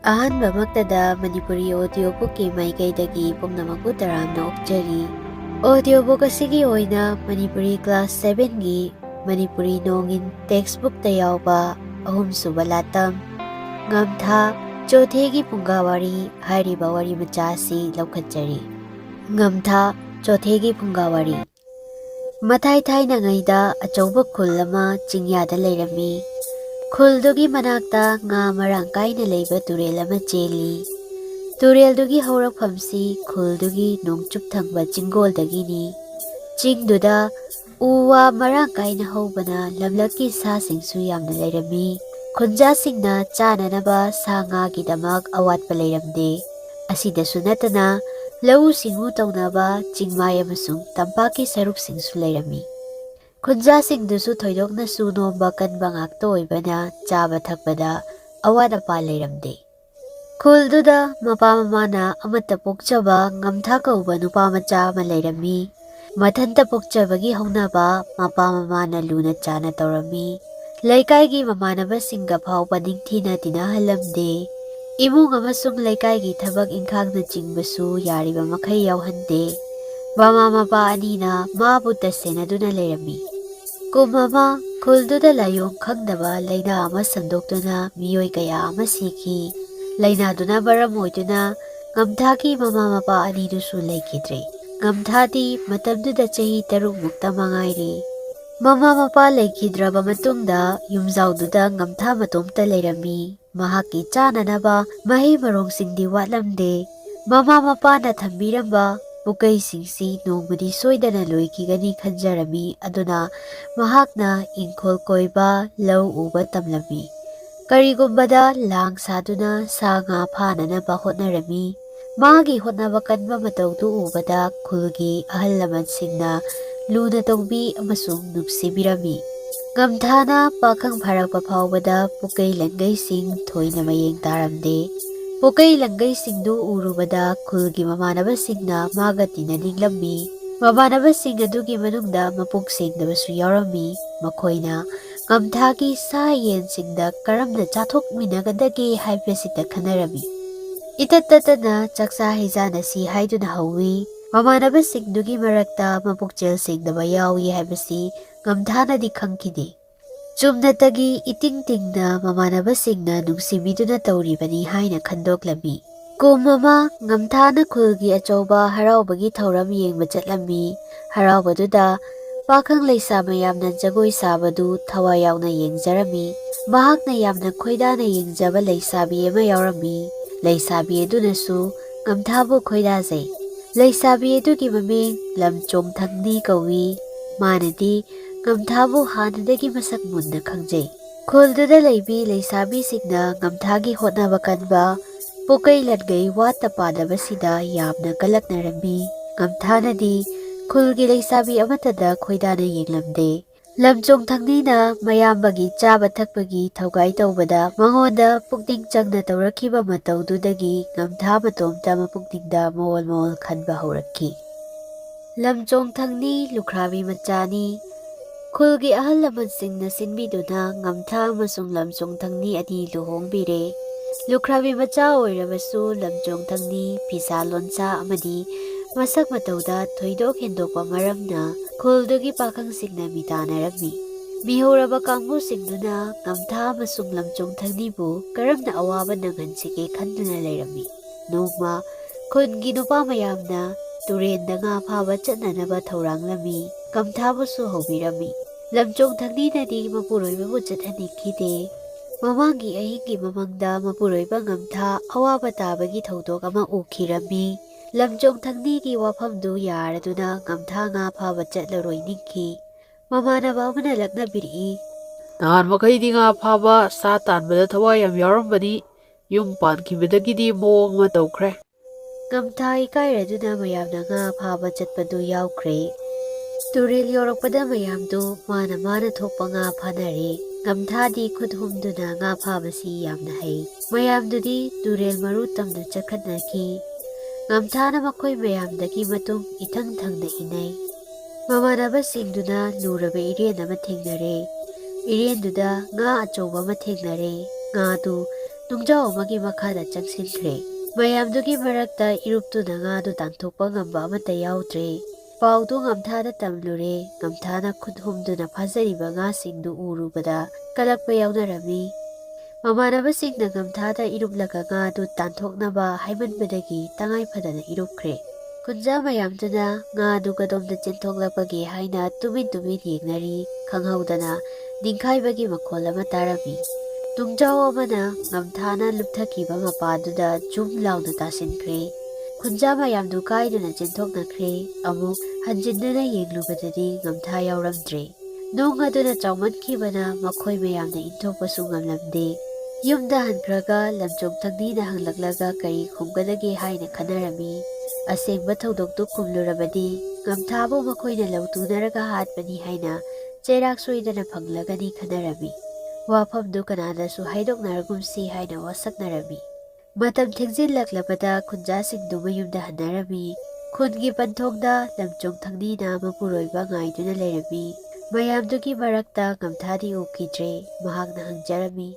ꯑꯍꯥꯟꯕꯃꯛꯇꯗ ꯃꯅꯤꯄꯨꯔꯤ ꯑꯣꯗꯤꯑꯣꯕꯨꯛꯀꯤ ꯃꯥꯏꯀꯩꯗꯒꯤ ꯄꯨꯝꯅꯃꯛꯄꯨ ꯇꯔꯥꯝꯅ ꯑꯣꯛꯆꯔꯤ꯫ ꯑꯣꯗꯤꯑꯣꯕꯨꯛ ꯑꯁꯤꯒꯤ ꯑꯣꯏꯅ ꯃꯅꯤꯄꯨꯔꯤ ꯀ꯭ꯂꯥꯁ 7ꯒꯤ ꯃꯅꯤꯄꯨꯔꯤ ꯅꯣꯡꯏꯟ ꯇꯦꯛꯁꯕꯨꯛꯇ ꯌꯥꯎꯕ ꯑꯍꯨꯝꯁꯨꯕ ꯂꯥꯇꯝ ꯉꯝꯊꯥ ꯆꯣꯊꯦꯒꯤ ꯐꯨꯡꯒꯥ ꯋꯥꯔꯤ ꯍꯥꯏꯔꯤꯕ ꯋꯥꯔꯤ ꯃꯆꯥ ꯑꯁꯤ ꯂꯧꯈꯠꯆꯔꯤ꯫ ꯉꯝꯊꯥ ꯆꯣꯊꯦꯒꯤ ꯐꯨꯡꯒꯥ ꯋꯥꯔꯤ꯫ ꯃꯊꯥꯏ ꯊꯥꯏꯅꯉꯩꯗ ꯑꯆꯧꯕ ꯈꯨꯜ ꯑꯃ ꯆꯤꯡꯌꯥꯗ ꯂꯩꯔꯝꯃꯤ꯫ ꯈꯨꯜꯗꯨꯒꯤ ꯃꯅꯥꯛꯇ ꯉꯥ ꯃꯔꯥꯡ ꯀꯥꯏꯅ ꯂꯩꯕ ꯇꯨꯔꯦꯜ ꯑꯃ ꯆꯦꯜꯂꯤ꯫ ꯇꯨꯔꯦꯜꯗꯨꯒꯤ ꯍꯧꯔꯛꯐꯝꯁꯤ ꯈꯨꯜꯗꯨꯒꯤ ꯅꯣꯡꯆꯨꯞ ꯊꯪꯕ ꯆꯤꯡꯒꯣꯜꯗꯒꯤꯅꯤ꯫ ꯆꯤꯡꯗꯨꯗ ꯎ ꯋꯥ ꯃꯔꯥꯡ ꯀꯥꯏꯅ ꯍꯧꯕꯅ ꯂꯝꯂꯛꯀꯤ ꯁꯥꯁꯤꯡꯁꯨ ꯌꯥꯝꯅ ꯂꯩꯔꯝꯃꯤ꯫ ꯈꯨꯟꯖꯥꯁꯤꯡꯅ ꯆꯥꯅꯅꯕ ꯁꯥ ꯉꯥꯒꯤꯗꯃꯛ ꯑꯋꯥꯠꯄ ꯂꯩꯔꯝꯗꯦ꯫ ꯑꯁꯤꯗꯁꯨ ꯅꯠꯇꯅ ꯂꯧꯎ ꯁꯤꯡꯎ ꯇꯧꯅꯕ ꯆꯤꯡꯃꯥꯏ ꯑꯃꯁꯨꯡ ꯇꯝꯄꯥꯛꯀꯤ ꯁꯔꯨꯛꯁꯤꯡꯁꯨ ꯂꯩꯔꯝꯃꯤ꯫ ꯈꯨꯟꯖꯥꯁꯤꯡꯗꯨꯁꯨ ꯊꯣꯏꯗꯣꯛꯅꯁꯨ ꯅꯣꯝꯕ ꯀꯟꯕ ꯉꯥꯛꯇ ꯑꯣꯏꯕꯅ ꯆꯥꯕ ꯊꯛꯄꯗ ꯑꯋꯥꯠ ꯑꯄꯥ ꯂꯩꯔꯝꯗꯦ꯫ ꯈꯨꯜꯗꯨꯗ ꯃꯄꯥ ꯃꯃꯥꯅ ꯑꯃꯠꯇ ꯄꯣꯛꯆꯕ ꯉꯝꯊꯥ ꯀꯧꯕ ꯅꯨꯄꯥ ꯃꯆꯥ ꯑꯃ ꯂꯩꯔꯝꯃꯤ꯫ ꯃꯊꯟꯇ ꯄꯣꯛꯆꯕꯒꯤ ꯍꯧꯅꯕ ꯃꯄꯥ ꯃꯃꯥꯅ ꯂꯨꯅ ꯆꯥꯅ ꯇꯧꯔꯝꯃꯤ꯫ ꯂꯩꯀꯥꯏꯒꯤ ꯃꯃꯥꯟꯅꯕꯁꯤꯡꯒ ꯐꯥꯎꯕ ꯅꯤꯡꯊꯤꯅ ꯇꯤꯟꯅꯍꯜꯂꯝꯗꯦ꯫ ꯏꯃꯨꯡ ꯑꯃꯁꯨꯡ ꯂꯩꯀꯥꯏꯒꯤ ꯊꯕꯛ ꯏꯪꯈꯥꯡꯅꯆꯤꯡꯕꯁꯨ ꯌꯥꯔꯤꯕ ꯃꯈꯩ ꯌꯥꯎꯍꯟꯗꯦ꯫ ꯃꯃꯥ ꯃꯄꯥ ꯑꯅꯤꯅ ꯃꯥꯕꯨ ꯇꯁꯦꯟꯅꯗꯨꯅ ꯂꯩꯔꯝꯃꯤ꯫ ꯀꯨꯝ ꯑꯃ ꯈꯨꯜꯗꯨꯗ ꯂꯥꯏꯑꯣꯡ ꯈꯪꯗꯕ ꯂꯩꯅꯥ ꯑꯃ ꯁꯟꯗꯣꯛꯇꯨꯅ ꯃꯤꯑꯣꯏ ꯀꯌꯥ ꯑꯃ ꯁꯤꯈꯤ꯫ ꯂꯩꯅꯥꯗꯨꯅ ꯃꯔꯝ ꯑꯣꯏꯗꯨꯅ ꯉꯝꯊꯥꯒꯤ ꯃꯃꯥ ꯃꯄꯥ ꯑꯅꯤꯗꯨꯁꯨ ꯂꯩꯈꯤꯗ꯭ꯔꯦ꯫ ꯉꯝꯊꯥꯗꯤ ꯃꯇꯝꯗꯨꯗ ꯆꯍꯤ 6 ꯃꯉꯥꯏꯔꯦ꯫ ꯃꯃꯥ ꯃꯄꯥ ꯂꯩꯈꯤꯗ꯭ꯔꯕ ꯃꯇꯨꯡꯗ ꯌꯨꯝꯖꯥꯎꯗꯨꯗ ꯉꯝꯊꯥ ꯃꯇꯣꯝꯇ ꯂꯩꯔꯝꯃꯤ꯫ ꯃꯍꯥꯛꯀꯤ ꯆꯥꯅꯅꯕ ꯃꯍꯩ ꯃꯔꯣꯡꯁꯤꯡꯗꯤ ꯋꯥꯠꯂꯝꯗꯦ꯫ ꯃꯃꯥ ꯃꯄꯥꯅ ꯊꯝꯕꯤꯔꯝꯕ ꯄꯣꯠꯀꯩꯁꯤꯡꯁꯤ ꯅꯣꯡꯃꯗꯤ ꯁꯣꯏꯗꯅ ꯂꯣꯏꯈꯤꯒꯅꯤ ꯈꯟꯖꯔꯝꯃꯤ ꯑꯗꯨꯅ ꯃꯍꯥꯛꯅ ꯏꯪꯈꯣꯜ ꯀꯣꯏꯕ ꯂꯧ ꯎꯕ ꯇꯝꯂꯝꯃꯤ꯫ ꯀꯔꯤꯒꯨꯝꯕꯗ ꯂꯥꯡ ꯁꯥꯗꯨꯅ ꯁꯥ ꯉꯥ ꯐꯥꯅꯅꯕ ꯍꯣꯠꯅꯔꯝꯃꯤ꯫ ꯃꯥꯒꯤ ꯍꯣꯠꯅꯕ ꯀꯟꯕ ꯃꯇꯧꯗꯨ ꯎꯕꯗ ꯈꯨꯜꯒꯤ ꯑꯍꯜ ꯂꯃꯟꯁꯤꯡꯅ ꯂꯨꯅ ꯇꯧꯕꯤ ꯑꯃꯁꯨꯡ ꯅꯨꯡꯁꯤꯕꯤꯔꯝꯃꯤ꯫ ꯉꯝꯊꯥꯅ ꯄꯥꯈꯪ ꯐꯥꯔꯛꯄ ꯐꯥꯎꯕꯗ ꯄꯣꯠꯀꯩ ꯂꯟꯒꯩꯁꯤꯡ ꯊꯣꯏꯅ ꯃꯌꯦꯡ ꯇꯥꯔꯝꯗꯦ꯫ ꯄꯣꯠꯀꯩ ꯂꯟꯒꯩꯁꯤꯡꯗꯨ ꯎꯔꯨꯕꯗ ꯈꯨꯜꯒꯤ ꯃꯃꯥꯟꯅꯕꯁꯤꯡꯅ ꯃꯥꯒ ꯇꯤꯟꯅꯅꯤꯡꯂꯝꯃꯤ꯫ ꯃꯃꯥꯟꯅꯕꯁꯤꯡ ꯑꯗꯨꯒꯤ ꯃꯅꯨꯡꯗ ꯃꯄꯨꯛ ꯁꯦꯡꯗꯕꯁꯨ ꯌꯥꯎꯔꯝꯃꯤ꯫ ꯃꯈꯣꯏꯅ ꯉꯝꯊꯥꯒꯤ ꯁꯥ ꯌꯦꯟꯁꯤꯡꯗ ꯀꯔꯝꯅ ꯆꯥꯊꯣꯛꯃꯤꯟꯅꯒꯗꯒꯦ ꯍꯥꯏꯕꯁꯤꯗ ꯈꯟꯅꯔꯝꯃꯤ꯫ ꯏꯇꯠ ꯇꯠꯇꯅ ꯆꯥꯛꯆꯥ ꯍꯩꯖꯥꯟꯅꯁꯤ ꯍꯥꯏꯗꯨꯅ ꯍꯧꯋꯤ꯫ ꯃꯃꯥꯟꯅꯕꯁꯤꯡꯗꯨꯒꯤ ꯃꯔꯛꯇ ꯃꯄꯨꯛꯆꯦꯜ ꯁꯦꯡꯗꯕ ꯌꯥꯎꯏ ꯍꯥꯏꯕꯁꯤ ꯉꯝꯊꯥꯅꯗꯤ ꯈꯪꯈꯤꯗꯦ꯫ ꯆꯨꯝꯅꯇꯒꯤ ꯏꯇꯤꯡ ꯇꯤꯡꯅ ꯃꯃꯥꯟꯅꯕꯁꯤꯡꯅ ꯅꯨꯡꯁꯤꯕꯤꯗꯨꯅ ꯇꯧꯔꯤꯕꯅꯤ ꯍꯥꯏꯅ ꯈꯟꯗꯣꯛꯂꯝꯃꯤ꯫ ꯀꯨꯝ ꯑꯃ ꯉꯝꯊꯥꯅ ꯈꯨꯜꯒꯤ ꯑꯆꯧꯕ ꯍꯔꯥꯎꯕꯒꯤ ꯊꯧꯔꯝ ꯌꯦꯡꯕ ꯆꯠꯂꯝꯃꯤ꯫ ꯍꯔꯥꯎꯕꯗꯨꯗ ꯄꯥꯈꯪ ꯂꯩꯁꯥ ꯃꯌꯥꯝꯅ ꯖꯒꯣꯏ ꯁꯥꯕꯗꯨ ꯊꯋꯥꯏ ꯌꯥꯎꯅ ꯌꯦꯡꯖꯔꯝꯃꯤ꯫ ꯃꯍꯥꯛꯅ ꯌꯥꯝꯅ ꯈꯣꯏꯗꯥꯅ ꯌꯦꯡꯖꯕ ꯂꯩꯁꯥꯕꯤ ꯑꯃ ꯌꯥꯎꯔꯝꯃꯤ꯫ ꯂꯩꯁꯥꯕꯤ ꯑꯗꯨꯅꯁꯨ ꯉꯝꯊꯥꯕꯨ ꯈꯣꯏꯗꯥꯖꯩ꯫ ꯂꯩꯁꯥꯕꯤ ꯑꯗꯨꯒꯤ ꯃꯃꯤꯡ ꯆꯣꯊꯦꯒꯤ ꯀꯧꯏ꯫ ꯃꯥꯅꯗꯤ ꯉꯝꯊꯥꯕꯨ ꯍꯥꯟꯅꯗꯒꯤ ꯃꯁꯛ ꯃꯨꯟꯅ ꯈꯪꯖꯩ꯫ ꯈꯨꯜꯗꯨꯗ ꯂꯩꯕꯤ ꯂꯩꯁꯥꯕꯤꯁꯤꯡꯅ ꯉꯝꯊꯥꯒꯤ ꯍꯣꯠꯅꯕ ꯀꯟꯕ ꯄꯣꯠꯀꯩ ꯂꯟꯒꯩ ꯋꯥꯠꯇ ꯄꯥꯗꯕꯁꯤꯗ ꯌꯥꯝꯅ ꯀꯂꯛꯅꯔꯝꯃꯤ꯫ ꯉꯝꯊꯥꯅꯗꯤ ꯈꯨꯜꯒꯤ ꯂꯩꯁꯥꯕꯤ ꯑꯃꯠꯇꯗ ꯈꯣꯏꯗꯥꯅ ꯌꯦꯡꯂꯝꯗꯦ꯫ ꯆꯣꯊꯦꯒꯤꯅ ꯃꯌꯥꯝꯕꯒꯤ ꯆꯥꯕ ꯊꯛꯄꯒꯤ ꯊꯧꯒꯥꯏ ꯇꯧꯕꯗ ꯃꯉꯣꯟꯗ ꯄꯨꯛꯅꯤꯡ ꯆꯪꯅ ꯇꯧꯔꯛꯈꯤꯕ ꯃꯇꯧꯗꯨꯗꯒꯤ ꯉꯝꯊꯥ ꯃꯇꯣꯝꯇ ꯃꯄꯨꯛꯅꯤꯡꯗ ꯃꯑꯣꯜ ꯃꯑꯣꯜ ꯈꯟꯕ ꯍꯧꯔꯛꯈꯤ꯫ ꯆꯣꯊꯦꯒꯤ ꯂꯨꯈ꯭ꯔꯥꯕꯤ ꯃꯆꯥꯅꯤ꯫ ꯈꯨꯜꯒꯤ ꯑꯍꯜ ꯂꯃꯟꯁꯤꯡꯅ ꯁꯤꯟꯕꯤꯗꯨꯅ ꯉꯝꯊꯥ ꯑꯃꯁꯨꯡ ꯆꯣꯊꯦꯒꯤ ꯑꯅꯤ ꯂꯨꯍꯣꯡꯕꯤꯔꯦ꯫ ꯂꯨꯈ꯭ꯔꯥꯕꯤ ꯃꯆꯥ ꯑꯣꯏꯔꯕꯁꯨ ꯆꯣꯊꯦꯒꯤ ꯐꯤꯁꯥ ꯂꯣꯟꯁꯥ ꯑꯃꯗꯤ ꯃꯁꯛ ꯃꯇꯧꯗ ꯊꯣꯏꯗꯣꯛ ꯍꯦꯟꯗꯣꯛꯄ ꯃꯔꯝꯅ ꯈꯨꯜꯗꯨꯒꯤ ꯄꯥꯈꯪꯁꯤꯡꯅ ꯃꯤꯇꯥꯟꯅꯔꯝꯃꯤ꯫ ꯃꯤꯍꯧꯔꯕ ꯀꯥꯡꯕꯨꯁꯤꯡꯗꯨꯅ ꯉꯝꯊꯥ ꯑꯃꯁꯨꯡ ꯆꯣꯊꯦꯒꯤꯕꯨ ꯀꯔꯝꯅ ꯑꯋꯥꯕ ꯅꯪꯍꯟꯁꯤꯒꯦ ꯈꯟꯗꯨꯅ ꯂꯩꯔꯝꯃꯤ꯫ ꯅꯣꯡꯃ ꯈꯨꯟꯒꯤ ꯅꯨꯄꯥ ꯃꯌꯥꯝꯅ ꯇꯨꯔꯦꯟꯗ ꯉꯥ ꯐꯥꯕ ꯆꯠꯅꯅꯕ ꯊꯧꯔꯥꯡꯂꯝꯃꯤ꯫ ꯉꯝꯊꯥꯕꯨꯁꯨ ꯍꯧꯕꯤꯔꯝꯃꯤ꯫ ꯆꯣꯊꯦꯒꯤꯅꯗꯤ ꯃꯄꯨꯔꯣꯏꯕꯕꯨ ꯆꯠꯍꯟꯅꯤꯡꯈꯤꯗꯦ꯫ ꯃꯃꯥꯡꯒꯤ ꯑꯍꯤꯡꯒꯤ ꯃꯃꯪꯗ ꯃꯄꯨꯔꯣꯏꯕ ꯉꯝꯊꯥ ꯑꯋꯥꯕ ꯇꯥꯕꯒꯤ ꯊꯧꯗꯣꯛ ꯑꯃ ꯎꯈꯤꯔꯝꯃꯤ꯫ ꯆꯣꯊꯦꯒꯤꯒꯤ ꯋꯥꯐꯝꯗꯨ ꯌꯥꯔꯗꯨꯅ ꯉꯝꯊꯥ ꯉꯥ ꯐꯥꯕ ꯆꯠꯂꯔꯣꯏ ꯅꯤꯡꯈꯤ꯫ ꯃꯃꯥꯟꯅꯕ ꯑꯃꯅ ꯂꯛꯅꯕꯤꯔꯛꯏ꯫ ꯅꯍꯥꯟ ꯃꯈꯩꯗꯤ ꯉꯥ ꯐꯥꯕ ꯁꯥ ꯇꯥꯟꯕꯗ ꯊꯋꯥꯏ ꯌꯥꯝ ꯌꯥꯎꯔꯝꯕꯅꯤ꯫ ꯌꯨꯝ ꯄꯥꯟꯈꯤꯕꯗꯒꯤꯗꯤ ꯃꯑꯣꯡ ꯑꯃ ꯇꯧꯈ꯭ꯔꯦ꯫ ꯉꯝꯊꯥ ꯏꯀꯥꯏꯔꯗꯨꯅ ꯃꯌꯥꯝꯅ ꯉꯥ ꯐꯥꯕ ꯆꯠꯄꯗꯨ ꯌꯥꯎꯈ꯭ꯔꯦ꯫ ꯇꯨꯔꯦꯜ ꯌꯧꯔꯛꯄꯗ ꯃꯌꯥꯝꯗꯨ ꯃꯥꯅ ꯊꯣꯛꯄ ꯉꯥ ꯐꯥꯅꯔꯦ꯫ ꯉꯝꯊꯥꯗꯤ ꯈꯨꯠ ꯍꯨꯝꯗꯨꯅ ꯉꯥ ꯐꯥꯕꯁꯤ ꯌꯥꯝꯅ ꯍꯩ꯫ ꯃꯌꯥꯝꯗꯨꯗꯤ ꯇꯨꯔꯦꯜ ꯃꯔꯨ ꯇꯝꯅ ꯆꯠꯈꯠꯅꯈꯤ꯫ ꯉꯝꯊꯥꯅ ꯃꯈꯣꯏ ꯃꯌꯥꯝꯗꯒꯤ ꯃꯇꯨꯡ ꯏꯊꯪ ꯊꯪꯅ ꯏꯟꯅꯩ꯫ ꯃꯃꯥꯟꯅꯕꯁꯤꯡꯗꯨꯅ ꯂꯨꯔꯕ ꯏꯔꯦꯟ ꯑꯃ ꯊꯦꯡꯅꯔꯦ꯫ ꯏꯔꯦꯟꯗꯨꯗ ꯉꯥ ꯑꯆꯧꯕ ꯑꯃ ꯊꯦꯡꯅꯔꯦ꯫ ꯉꯥꯗꯨ ꯅꯨꯡꯖꯥꯎ ꯑꯃꯒꯤ ꯃꯈꯥꯗ ꯆꯪꯁꯤꯟꯈ꯭ꯔꯦ꯫ ꯃꯌꯥꯝꯗꯨꯒꯤ ꯃꯔꯛꯇ ꯏꯔꯨꯞꯇꯨꯅ ꯉꯥꯗꯨ ꯇꯥꯟꯊꯣꯛꯄ ꯉꯝꯕ ꯑꯃꯠꯇ ꯌꯥꯎꯗ꯭ꯔꯦ꯫ ꯄꯥꯎꯗꯨ ꯉꯝꯊꯥꯗ ꯇꯝꯂꯨꯔꯦ꯫ ꯉꯝꯊꯥꯅ ꯈꯨꯠ ꯍꯨꯝꯗꯨꯅ ꯐꯥꯖꯔꯤꯕ ꯉꯥꯁꯤꯡꯗꯨ ꯎꯔꯨꯕꯗ ꯀꯂꯛꯄ ꯌꯥꯎꯅꯔꯝꯃꯤ꯫ ꯃꯃꯥꯟꯅꯕꯁꯤꯡꯅ ꯉꯝꯊꯥꯗ ꯏꯔꯨꯞꯂꯒ ꯉꯥꯗꯨ ꯇꯥꯟꯊꯣꯛꯅꯕ ꯍꯥꯏꯃꯟꯕꯗꯒꯤ ꯇꯉꯥꯏꯐꯗꯅ ꯏꯔꯨꯞꯈ꯭ꯔꯦ꯫ ꯈꯨꯟꯖꯥ ꯃꯌꯥꯝꯗꯨꯅ ꯉꯥꯗꯨ ꯀꯗꯣꯝꯗ ꯆꯦꯟꯊꯣꯛꯂꯛꯄꯒꯦ ꯍꯥꯏꯅ ꯇꯨꯃꯤꯟ ꯌꯦꯡꯅꯔꯤ꯫ ꯈꯪꯍꯧꯗꯅ ꯅꯤꯡꯈꯥꯏꯕꯒꯤ ꯃꯈꯣꯜ ꯑꯃ ꯇꯥꯔꯝꯃꯤ꯫ ꯇꯨꯡꯖꯥꯎ ꯑꯃꯅ ꯉꯝꯊꯥꯅ ꯂꯨꯞꯊꯈꯤꯕ ꯃꯄꯥꯗꯨꯗ ꯖꯨꯝ ꯂꯥꯎꯅ ꯇꯥꯁꯤꯟꯈ꯭ꯔꯦ꯫ ꯈꯨꯟꯖꯥ ꯃꯌꯥꯝꯗꯨ ꯀꯥꯏꯗꯨꯅ ꯆꯦꯟꯊꯣꯛꯅꯈ꯭ꯔꯦ꯫ ꯑꯃꯨꯛ ꯍꯟꯖꯤꯟꯗꯨꯅ ꯌꯦꯡꯂꯨꯕꯗꯗꯤ ꯉꯝꯊꯥ ꯌꯥꯎꯔꯝꯗ꯭ꯔꯦ꯫ ꯅꯨꯡ ꯑꯗꯨꯅ ꯆꯥꯎꯃꯟꯈꯤꯕꯅ ꯃꯈꯣꯏ ꯃꯌꯥꯝꯅ ꯏꯟꯊꯣꯛꯄꯁꯨ ꯉꯝꯂꯝꯗꯦ꯫ ꯌꯨꯝꯗ ꯍꯟꯈ꯭ꯔꯒ ꯂꯝꯖꯣꯡꯊꯪꯅꯤꯅ ꯍꯪꯂꯛꯂꯒ ꯀꯔꯤ ꯈꯨꯝꯒꯗꯒꯦ ꯍꯥꯏꯅ ꯈꯟꯅꯔꯝꯃꯤ꯫ ꯑꯁꯦꯡꯕ ꯊꯧꯗꯣꯛꯇꯨ ꯈꯨꯝꯂꯨꯔꯕꯗꯤ ꯉꯝꯊꯥꯕꯨ ꯃꯈꯣꯏꯅ ꯂꯧꯇꯨꯅꯔꯒ ꯍꯥꯠꯄꯅꯤ ꯍꯥꯏꯅ ꯆꯩꯔꯥꯛ ꯁꯣꯏꯗꯅ ꯐꯪꯂꯒꯅꯤ ꯈꯟꯅꯔꯝꯃꯤ꯫ ꯋꯥꯐꯝꯗꯨ ꯀꯅꯥꯗꯁꯨ ꯍꯥꯏꯗꯣꯛꯅꯔꯒꯨꯝꯁꯤ ꯍꯥꯏꯅ ꯋꯥꯁꯛꯅꯔꯝꯃꯤ꯫ ꯃꯇꯝ ꯊꯦꯡꯖꯤꯜꯂꯛꯂꯕꯗ ꯈꯨꯟꯖꯥꯁꯤꯡꯗꯨ ꯃꯌꯨꯝꯗ ꯍꯟꯅꯔꯝꯃꯤ꯫ ꯈꯨꯟꯒꯤ ꯄꯟꯊꯣꯡꯗ ꯂꯝꯖꯣꯡꯊꯪꯅꯤꯅ ꯃꯄꯨꯔꯣꯏꯕ ꯉꯥꯏꯗꯨꯅ ꯂꯩꯔꯝꯃꯤ꯫ ꯃꯌꯥꯝꯗꯨꯒꯤ ꯃꯔꯛꯇ ꯉꯝꯊꯥꯗꯤ ꯎꯈꯤꯗ꯭ꯔꯦ꯫ ꯃꯍꯥꯛꯅ ꯍꯪꯖꯔꯝꯃꯤ,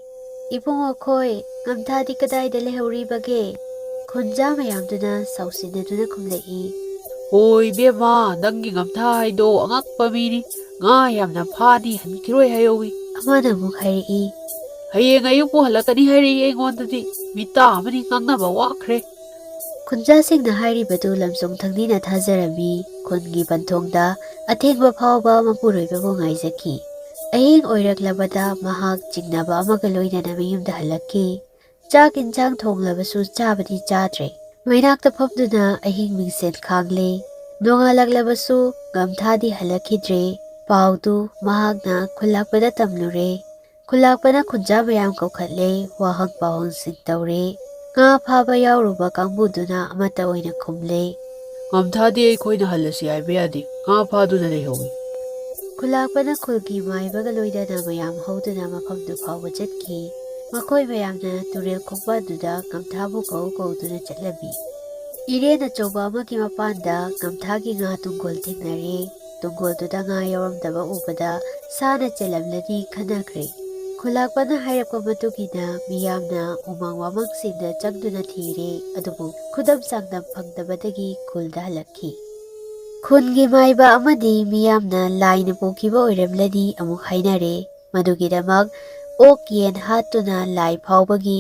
"ꯏꯕꯨꯡ ꯑꯈꯣꯏ, ꯉꯝꯊꯥꯗꯤ ꯀꯗꯥꯏꯗ ꯂꯩꯍꯧꯔꯤꯕꯒꯦ?" ꯈꯨꯟꯖꯥ ꯃꯌꯥꯝꯗꯨꯅ ꯁꯥꯎꯁꯤꯟꯅꯗꯨꯅ ꯈꯨꯝꯂꯛꯏ, ꯍꯣꯏ ꯏꯕꯦꯝꯃ, ꯅꯪꯒꯤ ꯉꯝꯊꯥ ꯍꯥꯏꯗꯣ ꯑꯉꯛꯄ ꯃꯤꯅꯤ, ꯉꯥ ꯌꯥꯝꯅ ꯐꯥꯅꯤ, ꯍꯟꯈꯤꯔꯣꯏ ꯍꯥꯏꯍꯧꯏ꯫ ꯑꯃꯅ ꯑꯃꯨꯛ ꯍꯥꯏꯔꯛꯏ, ꯍꯌꯦꯡ ꯑꯌꯨꯛꯄꯨ ꯍꯜꯂꯛꯀꯅꯤ ꯍꯥꯏꯔꯛꯏ ꯑꯩꯉꯣꯟꯗꯗꯤ꯫ ꯃꯤꯇꯥ ꯑꯃꯅꯤ ꯉꯥꯡꯅꯕ ꯋꯥꯈ꯭ꯔꯦ꯫ ꯈꯨꯟꯖꯥꯁꯤꯡꯅ ꯍꯥꯏꯔꯤꯕꯗꯨ ꯂꯝꯖꯣꯡꯊꯪꯅꯤꯅ ꯊꯥꯖꯔꯝꯃꯤ꯫ ꯈꯨꯟꯒꯤ ꯄꯟꯊꯣꯡꯗ ꯑꯊꯦꯡꯕ ꯐꯥꯎꯕ ꯃꯄꯨꯔꯣꯏꯕꯕꯨ ꯉꯥꯏꯖꯈꯤ꯫ ꯑꯍꯤꯡ ꯑꯣꯏꯔꯛꯂꯕꯗ ꯃꯍꯥꯛ ꯆꯤꯡꯅꯕ ꯑꯃꯒ ꯂꯣꯏꯅꯅ ꯃꯌꯨꯝꯗ ꯍꯜꯂꯛꯈꯤ꯫ ꯆꯥꯛ ꯏꯟꯁꯥꯡ ꯊꯣꯡꯂꯕꯁꯨ ꯆꯥꯕꯗꯤ ꯆꯥꯗ꯭ꯔꯦ꯫ ꯃꯩꯅꯥꯛꯇ ꯐꯝꯗꯨꯅ ꯑꯍꯤꯡ ꯃꯤꯡꯁꯦꯜ ꯈꯥꯡꯂꯦ꯫ ꯅꯣꯡꯉꯥꯜꯂꯛꯂꯕꯁꯨ ꯉꯝꯊꯥꯗꯤ ꯍꯜꯂꯛꯈꯤꯗ꯭ꯔꯦ꯫ ꯄꯥꯎꯗꯨ ꯃꯍꯥꯛꯅ ꯈꯨꯜꯂꯥꯛꯄꯗ ꯇꯝꯂꯨꯔꯦ꯫ ꯈꯨꯜꯂꯥꯛꯄꯅ ꯈꯨꯟꯖꯥ ꯃꯌꯥꯝ ꯀꯧꯈꯠꯂꯦ꯫ ꯋꯥꯍꯪ ꯄꯥꯎꯍꯪꯁꯤꯡ ꯇꯧꯔꯦ꯫ ꯉꯥ ꯐꯥꯕ ꯌꯥꯎꯔꯨꯕ ꯀꯥꯡꯕꯨꯗꯨꯅ ꯑꯃꯠꯇ ꯑꯣꯏꯅ ꯈꯨꯝꯂꯦ꯫ ꯉꯝꯊꯥꯗꯤ ꯑꯩꯈꯣꯏꯅ ꯍꯜꯂꯁꯤ ꯍꯥꯏꯕ ꯌꯥꯗꯦ, ꯉꯥ ꯐꯥꯗꯨꯅ ꯂꯩꯍꯧꯏ꯫ ꯈꯨꯜꯂꯥꯛꯄꯅ ꯈꯨꯜꯒꯤ ꯃꯥꯏꯕꯒ ꯂꯣꯏꯅꯅ ꯃꯌꯥꯝ ꯍꯧꯗꯨꯅ ꯃꯐꯝꯗꯨ ꯐꯥꯎꯕ ꯆꯠꯈꯤ꯫ ꯃꯈꯣꯏ ꯃꯌꯥꯝꯅ ꯇꯨꯔꯦꯜ ꯈꯣꯡꯕ ꯑꯗꯨꯗ ꯉꯝꯊꯥꯕꯨ ꯀꯧꯗꯨꯅ ꯆꯠꯂꯝꯃꯤ꯫ ꯏꯔꯦꯟ ꯑꯆꯧꯕ ꯑꯃꯒꯤ ꯃꯄꯥꯟꯗ ꯉꯝꯊꯥꯒꯤ ꯉꯥ ꯇꯨꯡꯒꯣꯜ ꯊꯦꯡꯅꯔꯦ꯫ ꯇꯨꯡꯒꯣꯜꯗꯨꯗ ꯉꯥ ꯌꯥꯎꯔꯝꯗꯕ ꯎꯕꯗ ꯁꯥꯅ ꯆꯦꯜꯂꯝꯂꯅꯤ ꯈꯟꯅꯈ꯭ꯔꯦ꯫ ꯈꯨꯜꯂꯥꯛꯄꯅ ꯍꯥꯏꯔꯛꯄ ꯃꯇꯨꯡꯏꯟꯅ ꯃꯤꯌꯥꯝꯅ ꯎꯃꯪ ꯋꯥꯃꯪꯁꯤꯡꯗ ꯆꯪꯗꯨꯅ ꯊꯤꯔꯦ꯫ ꯑꯗꯨꯕꯨ ꯈꯨꯗꯝ ꯆꯥꯡꯗꯝ ꯐꯪꯗꯕꯗꯒꯤ ꯈꯨꯜꯗ ꯍꯜꯂꯛꯈꯤ꯫ ꯈꯨꯟꯒꯤ ꯃꯥꯏꯕ ꯑꯃꯗꯤ ꯃꯤꯌꯥꯝꯅ ꯂꯥꯏꯅ ꯄꯣꯛꯈꯤꯕ ꯑꯣꯏꯔꯝꯂꯅꯤ ꯑꯃꯨꯛ ꯍꯥꯏꯅꯔꯦ꯫ ꯃꯗꯨꯒꯤꯗꯃꯛ ꯑꯣꯛ ꯌꯦꯟ ꯍꯥꯠꯇꯨꯅ ꯂꯥꯏ ꯐꯥꯎꯕꯒꯤ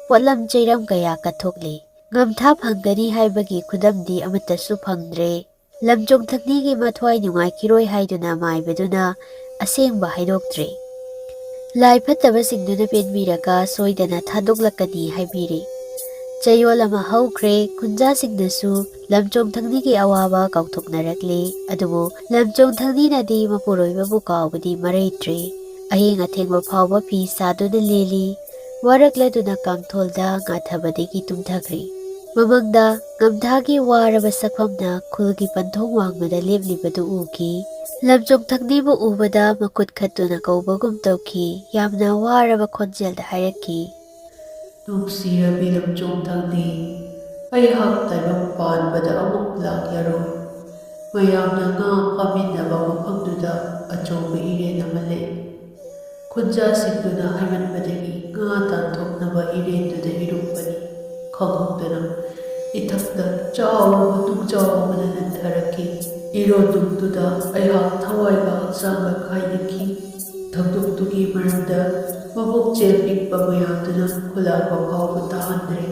ꯄꯣꯠꯂꯝ ꯆꯩꯔꯝ ꯀꯌా ꯀꯠꯊꯣꯛꯂꯤ꯫ ꯉꯝꯊꯥ ꯐꯪꯒꯅꯤ ꯍꯥꯏꯕꯒꯤ ꯈꯨꯗꯝꯗꯤ ꯑꯃꯠꯇꯁꯨ ꯐꯪꯗ꯭ꯔꯦ꯫ ꯂꯝꯖꯣꯡꯊꯪꯅꯤꯒꯤ ꯃꯊ꯭ꯋꯥꯏ ꯅꯨꯡꯉꯥꯏꯈꯤꯔꯣꯏ ꯍꯥꯏꯗꯨꯅ ꯃꯥꯏꯕꯗꯨꯅ ꯑꯁꯦꯡꯕ ꯍꯥꯏꯗꯣꯛꯇ꯭ꯔꯦ꯫ ꯂꯥꯏ ꯐꯠꯇꯕꯁꯤꯡꯗꯨꯅ ꯄꯦꯟꯕꯤꯔꯒ ꯁꯣꯏꯗꯅ ꯊꯥꯗꯣꯛꯂꯛꯀꯅꯤ ꯍꯥꯏꯕꯤꯔꯦ꯫ ꯆꯌꯣꯜ ꯑꯃ ꯍꯧꯈ꯭ꯔꯦ꯫ ꯈꯨꯟꯖꯥꯁꯤꯡꯅꯁꯨ ꯂꯝꯖꯣꯡꯊꯪꯅꯤꯒꯤ ꯑꯋꯥꯕ ꯀꯥꯎꯊꯣꯛꯅꯔꯛꯂꯦ꯫ ꯑꯗꯨꯕꯨ ꯂꯝꯖꯣꯡꯊꯪꯅꯤꯅꯗꯤ ꯃꯄꯨꯔꯣꯏꯕꯕꯨ ꯀꯥꯎꯕꯗꯤ ꯃꯔꯩꯇ꯭ꯔꯦ꯫ ꯑꯍꯤꯡ ꯑꯊꯦꯡꯕ ꯐꯥꯎꯕ ꯐꯤ ꯁꯥꯗꯨꯅ ꯂꯦꯜꯂꯤ꯫ ꯋꯥꯔꯛꯂꯗꯨꯅ ꯀꯥꯡꯊꯣꯜꯗ ꯉꯥꯊꯕꯗꯒꯤ ꯇꯨꯝꯊꯈ꯭ꯔꯦ꯫ ꯃꯃꯪꯗ ꯉꯝꯊꯥꯒꯤ ꯋꯥꯔꯕ ꯁꯛꯐꯝꯅ ꯈꯨꯜꯒꯤ ꯄꯟꯊꯣꯡ ꯋꯥꯡꯃꯗ ꯂꯦꯞꯂꯤꯕꯗꯨ ꯎꯈꯤ꯫ ꯂꯝꯖꯣꯡꯊꯪꯅꯤꯕꯨ ꯎꯕꯗ ꯃꯈꯨꯠ ꯈꯠꯇꯨꯅ ꯀꯧꯕꯒꯨꯝ ꯇꯧꯈꯤ꯫ ꯌꯥꯝꯅ ꯋꯥꯔꯕ ꯈꯣꯟꯖꯦꯜꯗ ꯍꯥꯏꯔꯛꯈꯤ, ꯅꯨꯡꯁꯤꯔꯕꯤ ꯂꯝꯖꯣꯡꯊꯪꯅꯤ, ꯑꯩꯍꯥꯛ ꯇꯥꯏꯕꯪ ꯄꯥꯟꯕꯗ ꯑꯃꯨꯛ ꯂꯥꯛꯂꯔꯣꯏ꯫ ꯃꯌꯥꯝꯅ ꯉꯥ ꯐꯥꯃꯤꯟꯅꯕ ꯃꯐꯝꯗꯨꯗ ꯑꯆꯧꯕ ꯏꯔꯦꯟ ꯑꯃ ꯂꯩ꯫ ꯈꯨꯟꯖꯥꯁꯤꯡꯗꯨꯅ ꯍꯥꯏꯃꯟꯕꯗꯒꯤ ꯉꯥ ꯇꯥꯟꯊꯣꯛꯅꯕ ꯏꯔꯦꯟꯗꯨꯗ ꯏꯔꯨꯞꯄꯅꯤ꯫ ꯈꯪꯍꯧꯗꯅ ꯏꯊꯛꯇ ꯆꯥꯎꯔꯕ ꯇꯨꯡꯖꯥꯎ ꯑꯃꯅ ꯅꯟꯊꯔꯛꯈꯤ꯫ ꯏꯔꯣꯟꯅꯨꯡꯗꯨꯗ ꯑꯩꯍꯥꯛ ꯊꯋꯥꯏꯒ ꯍꯛꯆꯥꯡꯒ ꯀꯥꯏꯅꯈꯤ꯫ ꯊꯧꯗꯣꯛꯇꯨꯒꯤ ꯃꯔꯝꯗ ꯃꯕꯨꯛꯆꯦꯜ ꯄꯤꯛꯄ ꯃꯌꯥꯝꯗꯨꯅ ꯈꯨꯜꯂꯥꯛꯄ ꯐꯥꯎꯕ ꯇꯥꯍꯟꯗ꯭ꯔꯦ꯫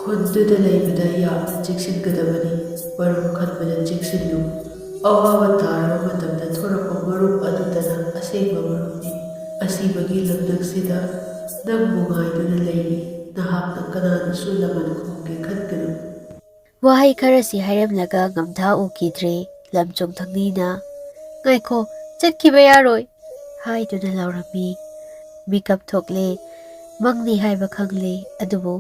ꯈꯨꯟꯗꯨꯗ ꯂꯩꯕꯗ ꯌꯥꯝꯅ ꯆꯦꯛꯁꯤꯟꯒꯗꯕꯅꯤ꯫ ꯃꯔꯨꯞ ꯈꯟꯕꯗ ꯆꯦꯛꯁꯤꯜꯂꯨ꯫ ꯑꯋꯥꯕ ꯇꯥꯔꯕ ꯃꯇꯝꯗ ꯊꯣꯔꯛꯄ ꯃꯔꯨꯞ ꯑꯗꯨꯇꯅ ꯑꯁꯦꯡꯕ ꯃꯔꯨꯞꯅꯤ꯫ ꯑꯁꯤꯕꯒꯤ ꯂꯝꯗꯝꯁꯤꯗ ꯅꯪꯕꯨ ꯉꯥꯏꯗꯨꯅ ꯂꯩꯔꯤ꯫ ꯅꯍꯥꯛꯅ ꯀꯅꯥꯅꯁꯨ ꯂꯃꯟ ꯈꯨꯝꯒꯦ ꯈꯟꯒꯅꯨ꯫ ꯋꯥꯍꯩ ꯈꯔꯁꯤ ꯍꯥꯏꯔꯝꯂꯒ ꯉꯝꯊꯥ ꯎꯈꯤꯗ꯭ꯔꯦ꯫ ꯂꯝꯖꯣꯡꯊꯪꯅꯤꯅ "ꯉꯥꯏꯈꯣ, ꯆꯠꯈꯤꯕ ꯌꯥꯔꯣꯏ" ꯍꯥꯏꯗꯨꯅ ꯂꯥꯎꯔꯝꯃꯤ꯫ ꯃꯤꯀꯞ ꯊꯣꯛꯂꯦ꯫ ꯃꯪꯅꯤ ꯍꯥꯏꯕ ꯈꯪꯂꯦ꯫ ꯑꯗꯨꯕꯨ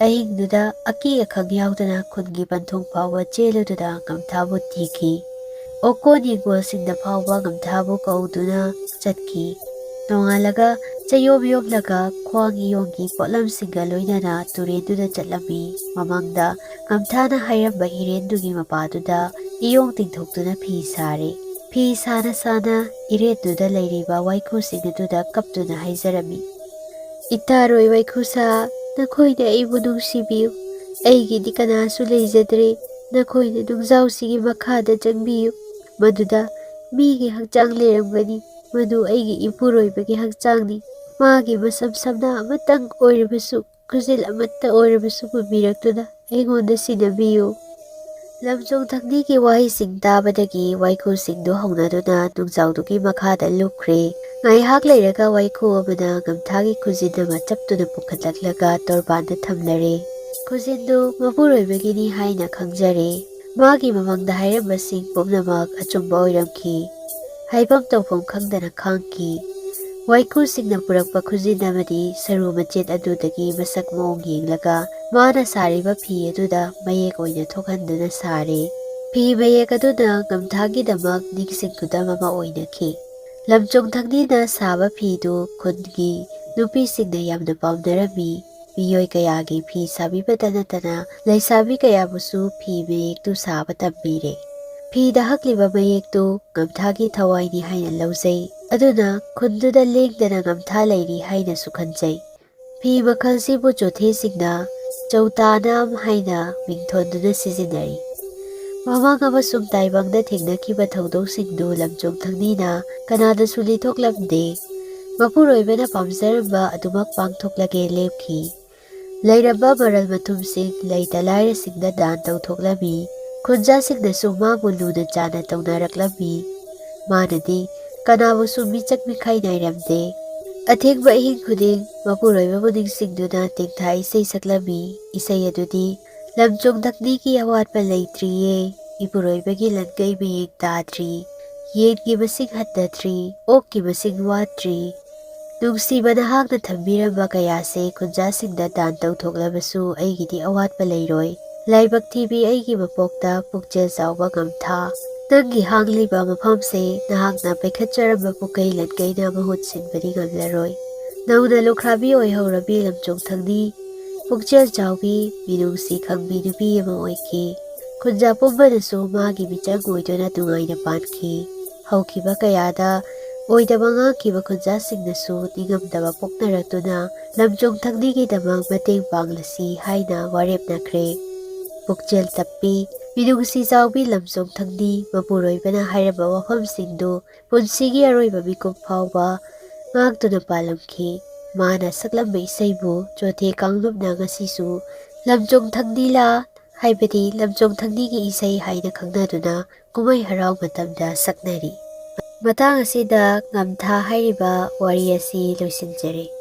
ꯑꯍꯤꯡꯗꯨꯗ ꯑꯀꯤ ꯑꯈꯪ ꯌꯥꯎꯗꯅ ꯈꯨꯟꯒꯤ ꯄꯟꯊꯨꯡ ꯐꯥꯎꯕ ꯆꯦꯜꯂꯨꯗꯨꯅ ꯉꯝꯊꯥꯕꯨ ꯊꯤꯈꯤ꯫ ꯑꯣꯀꯣꯟ ꯌꯦꯡꯒꯣꯜꯁꯤꯡꯗ ꯐꯥꯎꯕ ꯉꯝꯊꯥꯕꯨ ꯀꯧꯗꯨꯅ ꯆꯠꯈꯤ꯫ ꯅꯣꯡꯉꯥꯜꯂꯒ ꯆꯌꯣꯝ ꯌꯣꯝꯂꯒ ꯈ꯭ꯋꯥꯡ ꯏꯌꯣꯡꯒꯤ ꯄꯣꯠꯂꯝꯁꯤꯡꯒ ꯂꯣꯏꯅꯅ ꯇꯨꯔꯦꯟꯗꯨꯗ ꯆꯠꯂꯝꯃꯤ꯫ ꯃꯃꯪꯗ ꯉꯝꯊꯥꯅ ꯍꯥꯏꯔꯝꯕ ꯏꯔꯦꯟꯗꯨꯒꯤ ꯃꯄꯥꯗꯨꯗ ꯏꯌꯣꯡ ꯇꯤꯡꯊꯣꯛꯇꯨꯅ ꯐꯤ ꯁꯥꯔꯦ꯫ ꯐꯤ ꯁꯥꯅ ꯁꯥꯅ ꯏꯔꯦꯟꯗꯨꯗ ꯂꯩꯔꯤꯕ ꯋꯥꯏꯈꯨꯁꯤꯡ ꯑꯗꯨꯗ ꯀꯞꯇꯨꯅ ꯍꯥꯏꯖꯔꯝꯃꯤ, "ꯏꯇꯥꯔꯣꯏ ꯋꯥꯏꯈꯨꯁꯥ, ꯅꯈꯣꯏꯅ ꯑꯩꯕꯨ ꯅꯨꯡꯁꯤꯕꯤꯌꯨ, ꯑꯩꯒꯤꯗꯤ ꯀꯅꯥꯁꯨ ꯂꯩꯖꯗ꯭ꯔꯦ, ꯅꯈꯣꯏꯅ ꯅꯨꯡꯖꯥꯎꯁꯤꯒꯤ ꯃꯈꯥꯗ ꯆꯪꯕꯤꯌꯨ, ꯃꯗꯨꯗ ꯃꯤꯒꯤ ꯍꯛꯆꯥꯡ ꯂꯩꯔꯝꯒꯅꯤ, ꯃꯗꯨ ꯑꯩꯒꯤ ꯏꯄꯨꯔꯣꯏꯕꯒꯤ ꯍꯛꯆꯥꯡꯅꯤ, ꯃꯥꯒꯤ ꯃꯁꯝ ꯁꯝꯅ ꯑꯃꯇꯪ ꯑꯣꯏꯔꯕꯁꯨ, ꯈꯨꯖꯤꯜ ꯑꯃꯠꯇ ꯑꯣꯏꯔꯕꯁꯨ ꯄꯨꯕꯤꯔꯛꯇꯨꯅ ꯑꯩꯉꯣꯟꯗ ꯁꯤꯟꯅꯕꯤꯌꯨ꯫ ꯂꯝꯖꯣꯡꯊꯛꯅꯤꯒꯤ ꯋꯥꯍꯩꯁꯤꯡ ꯇꯥꯕꯗꯒꯤ ꯋꯥꯏꯈꯨꯁꯤꯡꯗꯨ ꯍꯧꯅꯗꯨꯅ ꯅꯨꯡꯖꯥꯎꯗꯨꯒꯤ ꯃꯈꯥꯗ ꯂꯨꯞꯈ꯭ꯔꯦ꯫ ꯉꯥꯏꯍꯥꯛ ꯂꯩꯔꯒ ꯋꯥꯏꯈꯨ ꯑꯃꯅ ꯉꯝꯊꯥꯒꯤ ꯈꯨꯖꯤꯟ ꯑꯃ ꯆꯞꯇꯨꯅ ꯄꯨꯈꯠꯂꯛꯂꯒ ꯇꯣꯔꯕꯥꯟꯗ ꯊꯝꯂꯔꯦ꯫ ꯈꯨꯖꯤꯟꯗꯨ ꯃꯄꯨꯔꯣꯏꯕꯒꯤꯅꯤ ꯍꯥꯏꯅ ꯈꯪꯖꯔꯦ꯫ ꯃꯥꯒꯤ ꯃꯃꯥꯡꯗ ꯍꯥꯏꯔꯝꯕꯁꯤꯡ ꯄꯨꯝꯅꯃꯛ ꯑꯆꯨꯝꯕ ꯑꯣꯏꯔꯝꯈꯤ꯫ ꯍꯥꯏꯐꯝ ꯇꯧꯐꯝ ꯈꯪꯗꯅ ꯈꯥꯡꯈꯤ꯫ ꯋꯥꯏꯈꯨꯁꯤꯡꯅ ꯄꯨꯔꯛꯄ ꯈꯨꯖꯤꯟ ꯑꯃꯗꯤ ꯁꯔꯨ ꯃꯆꯦꯠ ꯑꯗꯨꯗꯒꯤ ꯃꯁꯛ ꯃꯑꯣꯡ ꯌꯦꯡꯂꯒ ꯃꯥꯅ ꯁꯥꯔꯤꯕ ꯐꯤ ꯑꯗꯨꯗ ꯃꯌꯦꯛ ꯑꯣꯏꯅ ꯊꯣꯛꯍꯟꯗꯨꯅ ꯁꯥꯔꯦ꯫ ꯐꯤ ꯃꯌꯦꯛ ꯑꯗꯨꯅ ꯉꯝꯊꯥꯒꯤꯗꯃꯛ ꯅꯤꯡꯁꯤꯡ ꯈꯨꯗꯝ ꯑꯃ ꯑꯣꯏꯅꯈꯤ꯫ ꯂꯝꯖꯣꯡꯊꯛꯅꯤꯅ ꯁꯥꯕ ꯐꯤꯗꯨ ꯈꯨꯟꯒꯤ ꯅꯨꯄꯤꯁꯤꯡꯅ ꯌꯥꯝꯅ ꯄꯥꯝꯅꯔꯝꯃꯤ꯫ ꯃꯤꯑꯣꯏ ꯀꯌꯥꯒꯤ ꯐꯤ ꯁꯥꯕꯤꯕꯇ ꯅꯠꯇꯅ ꯂꯩꯁꯥꯕꯤ ꯀꯌꯥꯕꯨꯁꯨ ꯐꯤ ꯃꯌꯦꯛꯇꯨ ꯁꯥꯕ ꯇꯝꯕꯤꯔꯦ꯫ ꯐꯤꯗ ꯍꯛꯂꯤꯕ ꯃꯌꯦꯛꯇꯨ ꯉꯝꯊꯥꯒꯤ ꯊꯋꯥꯏꯅꯤ ꯍꯥꯏꯅ ꯂꯧꯖꯩ, ꯑꯗꯨꯅ ꯈꯨꯟꯗꯨꯗ ꯂꯦꯡꯗꯅ ꯉꯝꯊꯥ ꯂꯩꯔꯤ ꯍꯥꯏꯅꯁꯨ ꯈꯟꯖꯩ꯫ ꯐꯤ ꯃꯈꯜꯁꯤꯕꯨ ꯆꯣꯊꯦꯁꯤꯡꯅ ꯆꯧꯇꯥꯅꯥꯝ ꯍꯥꯏꯅ ꯃꯤꯡꯊꯣꯟꯗꯨꯅ ꯁꯤꯖꯤꯟꯅꯔꯤ꯫ ꯃꯃꯥꯡ ꯑꯃꯁꯨꯡ ꯇꯥꯏꯕꯪꯗ ꯊꯦꯡꯅꯈꯤꯕ ꯊꯧꯗꯣꯛꯁꯤꯡꯗꯨ ꯂꯝꯖꯣꯡꯊꯛꯅꯤꯅ ꯀꯅꯥꯗꯁꯨ ꯂꯤꯊꯣꯛꯂꯝꯗꯦ꯫ ꯃꯄꯨꯔꯣꯏꯕꯅ ꯄꯥꯝꯖꯔꯝꯕ ꯑꯗꯨꯃꯛ ꯄꯥꯡꯊꯣꯛꯂꯒꯦ ꯂꯦꯞꯈꯤ꯫ ꯂꯩꯔꯝꯕ ꯃꯔꯜ ꯃꯊꯨꯝꯁꯤꯡ ꯂꯩꯇ ꯂꯥꯏꯔꯁꯤꯡꯗ ꯗꯥꯟ ꯇꯧꯊꯣꯛꯂꯝꯃꯤ꯫ ꯈꯨꯟꯖꯥꯁꯤꯡꯅꯁꯨ ꯃꯥꯕꯨ ꯂꯨꯅ ꯆꯥꯟꯅ ꯇꯧꯅꯔꯛꯂꯝꯃꯤ꯫ ꯃꯥꯅꯗꯤ ꯀꯅꯥꯕꯨꯁꯨ ꯃꯤꯆꯪ ꯃꯤꯈꯥꯏ ꯅꯥꯏꯔꯝꯗꯦ꯫ ꯑꯊꯦꯡꯕ ꯑꯍꯤꯡ ꯈꯨꯗꯤꯡ ꯃꯄꯨꯔꯣꯏꯕꯕꯨ ꯅꯤꯡꯁꯤꯡꯗꯨꯅ ꯇꯦꯡꯊꯥ ꯏꯁꯩ ꯁꯛꯂꯝꯃꯤ꯫ ꯏꯁꯩ ꯑꯗꯨꯗꯤ ꯂꯝꯖꯣꯡꯊꯛꯅꯤꯒꯤ ꯑꯋꯥꯠꯄ ꯂꯩꯇ꯭ꯔꯤꯌꯦ, ꯏꯄꯨꯔꯣꯏꯕꯒꯤ ꯂꯟꯀꯩ ꯃꯌꯦꯡ ꯇꯥꯗ꯭ꯔꯤ, ꯌꯦꯟꯒꯤ ꯃꯁꯤꯡ ꯍꯟꯊꯗ꯭ꯔꯤ, ꯑꯣꯛꯀꯤ ꯃꯁꯤꯡ ꯋꯥꯠꯇ꯭ꯔꯤ, ꯅꯨꯡꯁꯤꯕ ꯅꯍꯥꯛꯅ ꯊꯝꯕꯤꯔꯝꯕ ꯀꯌꯥꯁꯦ ꯈꯨꯟꯖꯥꯁꯤꯡꯗ ꯗꯥꯟ ꯇꯧꯊꯣꯛꯂꯕꯁꯨ ꯑꯩꯒꯤꯗꯤ ꯑꯋꯥꯠꯄ ꯂꯩꯔꯣꯏ꯫ ꯂꯥꯏꯕꯛ ꯊꯤꯕꯤ ꯑꯩꯒꯤ ꯃꯄꯣꯛꯇ ꯄꯨꯛꯆꯦꯜ ꯆꯥꯎꯕ ꯉꯝꯊꯥ, ꯅꯪꯒꯤ ꯍꯥꯡꯂꯤꯕ ꯃꯐꯝꯁꯦ ꯅꯍꯥꯛꯅ ꯄꯩꯈꯠꯆꯔꯝꯕ ꯄꯨꯀꯩ ꯂꯟꯀꯩꯅ ꯃꯍꯨꯠ ꯁꯤꯟꯕꯗꯤ ꯉꯝꯂꯔꯣꯏ꯫ ꯅꯧꯅ ꯂꯨꯈ꯭ꯔꯥꯕꯤ ꯑꯣꯏꯍꯧꯔꯕꯤ ꯂꯝꯖꯣꯡꯊꯛꯅꯤ ꯄꯨꯛꯆꯦꯜ ꯆꯥꯎꯕꯤ, ꯃꯤꯅꯨꯡꯁꯤ ꯈꯪꯕꯤ ꯅꯨꯄꯤ ꯑꯃ ꯑꯣꯏꯈꯤ꯫ ꯈꯨꯟꯖꯥ ꯄꯨꯝꯕꯅꯁꯨ ꯃꯥꯒꯤ ꯃꯤꯆꯪ ꯑꯣꯏꯗꯨꯅ ꯅꯨꯡꯉꯥꯏꯅ ꯄꯥꯟꯈꯤ꯫ ꯍꯧꯈꯤꯕ ꯀꯌꯥꯗ ꯑꯣꯏꯗꯕ ꯉꯥꯡꯈꯤꯕ ꯈꯨꯟꯖꯥꯁꯤꯡꯅꯁꯨ ꯅꯤꯡꯉꯝꯗꯕ ꯄꯣꯛꯅꯔꯛꯇꯨꯅ ꯂꯝꯖꯣꯡꯊꯛꯅꯤꯒꯤꯗꯃꯛ ꯃꯇꯦꯡ ꯄꯥꯡꯂꯁꯤ ꯍꯥꯏꯅ ꯋꯥꯔꯦꯞꯅꯈ꯭ꯔꯦ꯫ ꯄꯨꯛꯆꯦꯜ ꯇꯞꯄꯤ, ꯃꯤꯅꯨꯡꯁꯤ ꯆꯥꯎꯕꯤ ꯂꯝꯖꯣꯡꯊꯛꯅꯤ ꯃꯄꯨꯔꯣꯏꯕꯅ ꯍꯥꯏꯔꯝꯕ ꯋꯥꯐꯝꯁꯤꯡꯗꯨ ꯄꯨꯟꯁꯤꯒꯤ ꯑꯔꯣꯏꯕ ꯃꯤꯀꯨꯞ ꯐꯥꯎꯕ ꯉꯥꯛꯇꯨꯅ ꯄꯥꯜꯂꯝꯈꯤ꯫ ꯃꯥꯅ ꯁꯛꯂꯝꯕ ꯏꯁꯩꯕꯨ ꯆꯣꯊꯦ ꯀꯥꯡꯂꯨꯞꯅ ꯉꯁꯤꯁꯨ ꯂꯝꯖꯣꯡꯊꯛꯅꯤꯂꯥ ꯍꯥꯏꯕꯗꯤ ꯂꯝꯖꯣꯡꯊꯛꯅꯤꯒꯤ ꯏꯁꯩ ꯍꯥꯏꯅ ꯈꯪꯅꯗꯨꯅ ꯀꯨꯝꯍꯩ ꯍꯔꯥꯎ ꯃꯇꯝꯗ ꯁꯛꯅꯔꯤ꯫ ꯃꯇꯥꯡ ꯑꯁꯤꯗ ꯉꯝꯊꯥ ꯍꯥꯏꯔꯤꯕ ꯋꯥꯔꯤ ꯑꯁꯤ ꯂꯣꯏꯁꯤꯟꯖꯔꯦ꯫